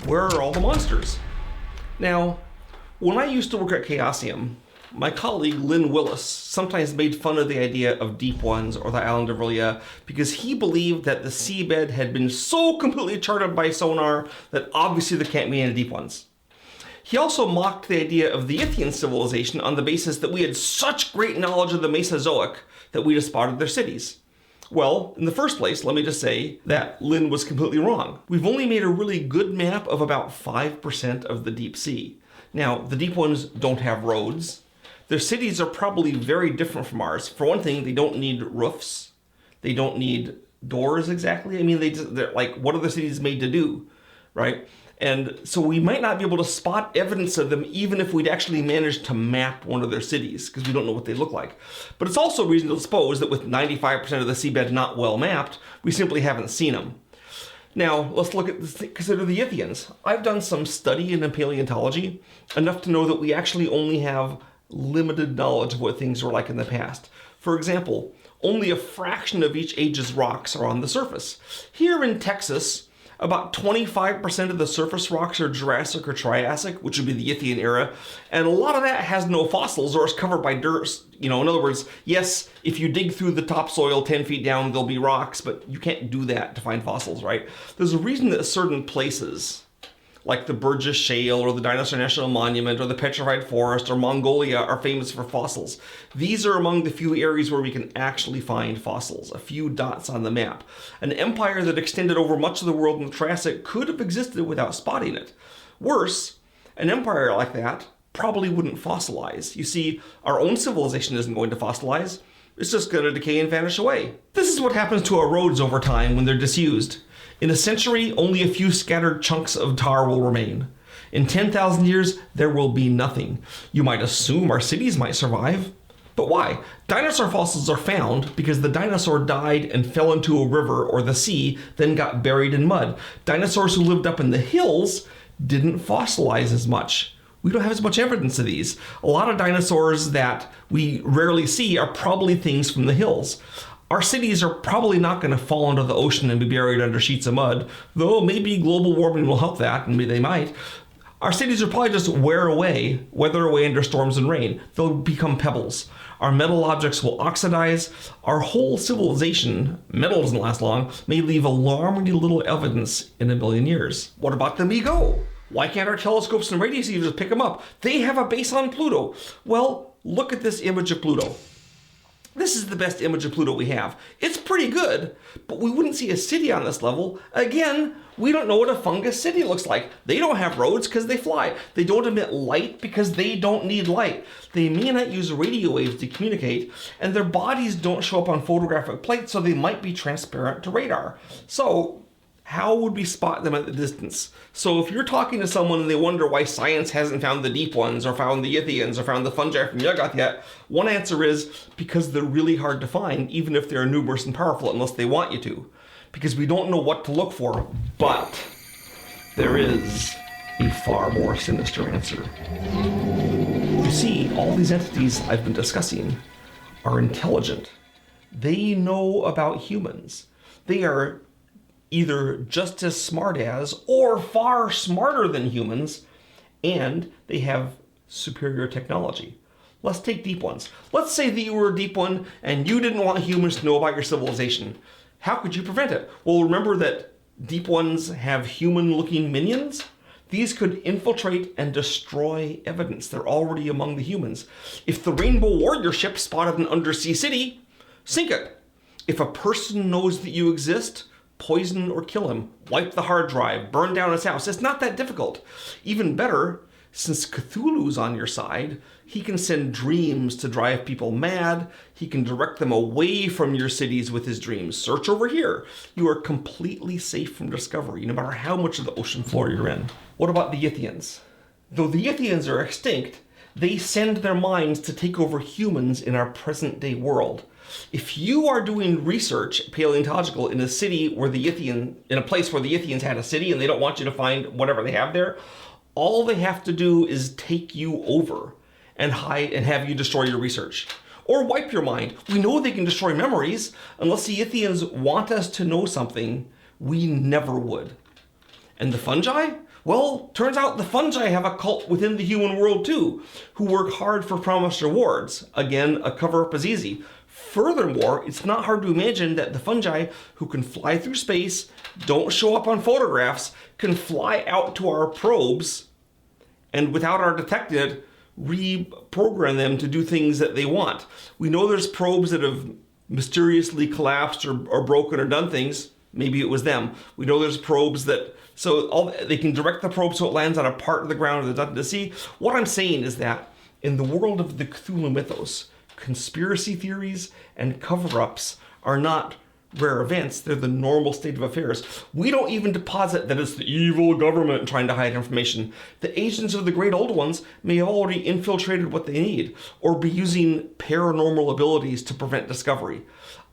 Where are all the monsters? Now, when I used to work at Chaosium, my colleague Lynn Willis sometimes made fun of the idea of deep ones or the island of Relia because he believed that the seabed had been so completely charted by sonar that obviously there can't be any deep ones. He also mocked the idea of the Yithian civilization on the basis that we had such great knowledge of the Mesozoic that we'd have spotted their cities. Well, in the first place, let me just say that Lynn was completely wrong. We've only made a really good map of about 5% of the deep sea. Now, the deep ones don't have roads. Their cities are probably very different from ours. For one thing, they don't need roofs. They don't need doors exactly. I mean, they're like, what are the cities made to do, right? And so we might not be able to spot evidence of them even if we'd actually managed to map one of their cities because we don't know what they look like. But it's also reasonable to suppose that with 95% of the seabed not well mapped, we simply haven't seen them. Now, let's consider the Yithians. I've done some study in paleontology, enough to know that we actually only have limited knowledge of what things were like in the past. For example, only a fraction of each age's rocks are on the surface. Here in Texas, about 25% of the surface rocks are Jurassic or Triassic, which would be the Yithian era, and a lot of that has no fossils or is covered by dirt. In other words, yes, if you dig through the topsoil 10 feet down, there'll be rocks, but you can't do that to find fossils, right? There's a reason that certain places, like the Burgess Shale or the Dinosaur National Monument or the Petrified Forest or Mongolia, are famous for fossils. These are among the few areas where we can actually find fossils, a few dots on the map. An empire that extended over much of the world in the Triassic could have existed without spotting it. Worse, an empire like that probably wouldn't fossilize. You see, our own civilization isn't going to fossilize. It's just going to decay and vanish away. This is what happens to our roads over time when they're disused. In a century, only a few scattered chunks of tar will remain. In 10,000 years, there will be nothing. You might assume our cities might survive. But why? Dinosaur fossils are found because the dinosaur died and fell into a river or the sea, then got buried in mud. Dinosaurs who lived up in the hills didn't fossilize as much. We don't have as much evidence of these. A lot of dinosaurs that we rarely see are probably things from the hills. Our cities are probably not going to fall into the ocean and be buried under sheets of mud, though maybe global warming will help that, and maybe they might. Our cities will probably just weather away under storms and rain. They'll become pebbles. Our metal objects will oxidize. Our whole civilization, metal doesn't last long, may leave alarmingly little evidence in a million years. What about the MiGo? Why can't our telescopes and radio receivers pick them up? They have a base on Pluto. Well, look at this image of Pluto. This is the best image of Pluto we have. It's pretty good, but we wouldn't see a city on this level. Again, we don't know what a fungus city looks like. They don't have roads because they fly. They don't emit light because they don't need light. They may not use radio waves to communicate, and their bodies don't show up on photographic plates, so they might be transparent to radar. So, how would we spot them at the distance? So if you're talking to someone and they wonder why science hasn't found the deep ones or found the Yithians or found the fungi from Yuggoth yet, one answer is because they're really hard to find, even if they're numerous and powerful, unless they want you to. Because we don't know what to look for, but there is a far more sinister answer. You see, all these entities I've been discussing are intelligent. They know about humans. They are either just as smart as or far smarter than humans, and they have superior technology. Let's take deep ones. Let's say that you were a deep one and you didn't want humans to know about your civilization. How could you prevent it? Well, remember that deep ones have human-looking minions. These could infiltrate and destroy evidence. They're already among the humans. If the Rainbow Warrior ship spotted an undersea city, sink it. If a person knows that you exist, poison or kill him, wipe the hard drive, burn down his house. It's not that difficult. Even better, since Cthulhu's on your side, he can send dreams to drive people mad. He can direct them away from your cities with his dreams. Search over here. You are completely safe from discovery, no matter how much of the ocean floor you're in. What about the Yithians? Though the Yithians are extinct, they send their minds to take over humans in our present day world. If you are doing research, paleontological, in a city where in a place where the Yithians had a city and they don't want you to find whatever they have there, all they have to do is take you over and hide and have you destroy your research. or wipe your mind. We know they can destroy memories. Unless the Yithians want us to know something, we never would. And the fungi? Well, turns out the fungi have a cult within the human world too, who work hard for promised rewards. Again, a cover-up is easy. Furthermore, it's not hard to imagine that the fungi who can fly through space, don't show up on photographs, can fly out to our probes, and without our detecting reprogram them to do things that they want. We know there's probes that have mysteriously collapsed or broken or done things. Maybe it was them. We know there's probes that, they can direct the probe so it lands on a part of the ground there's nothing to see. What I'm saying is that in the world of the Cthulhu Mythos, conspiracy theories and cover-ups are not rare events. They're the normal state of affairs. We don't even deposit that it's the evil government trying to hide information. The agents of the great old ones may have already infiltrated what they need, or be using paranormal abilities to prevent discovery.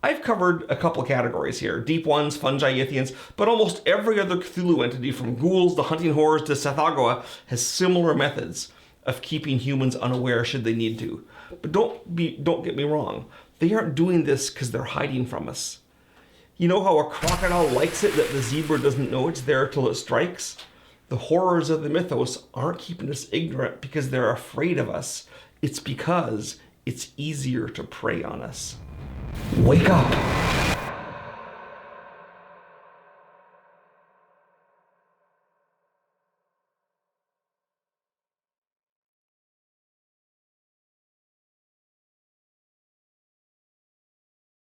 I've covered a couple categories here. Deep ones, fungi, Yithians, but almost every other Cthulhu entity, from ghouls to hunting horrors to Sathagawa, has similar methods of keeping humans unaware should they need to. But don't get me wrong. They aren't doing this because they're hiding from us. You know how a crocodile likes it that the zebra doesn't know it's there till it strikes? The horrors of the mythos aren't keeping us ignorant because they're afraid of us. It's because it's easier to prey on us. Wake up!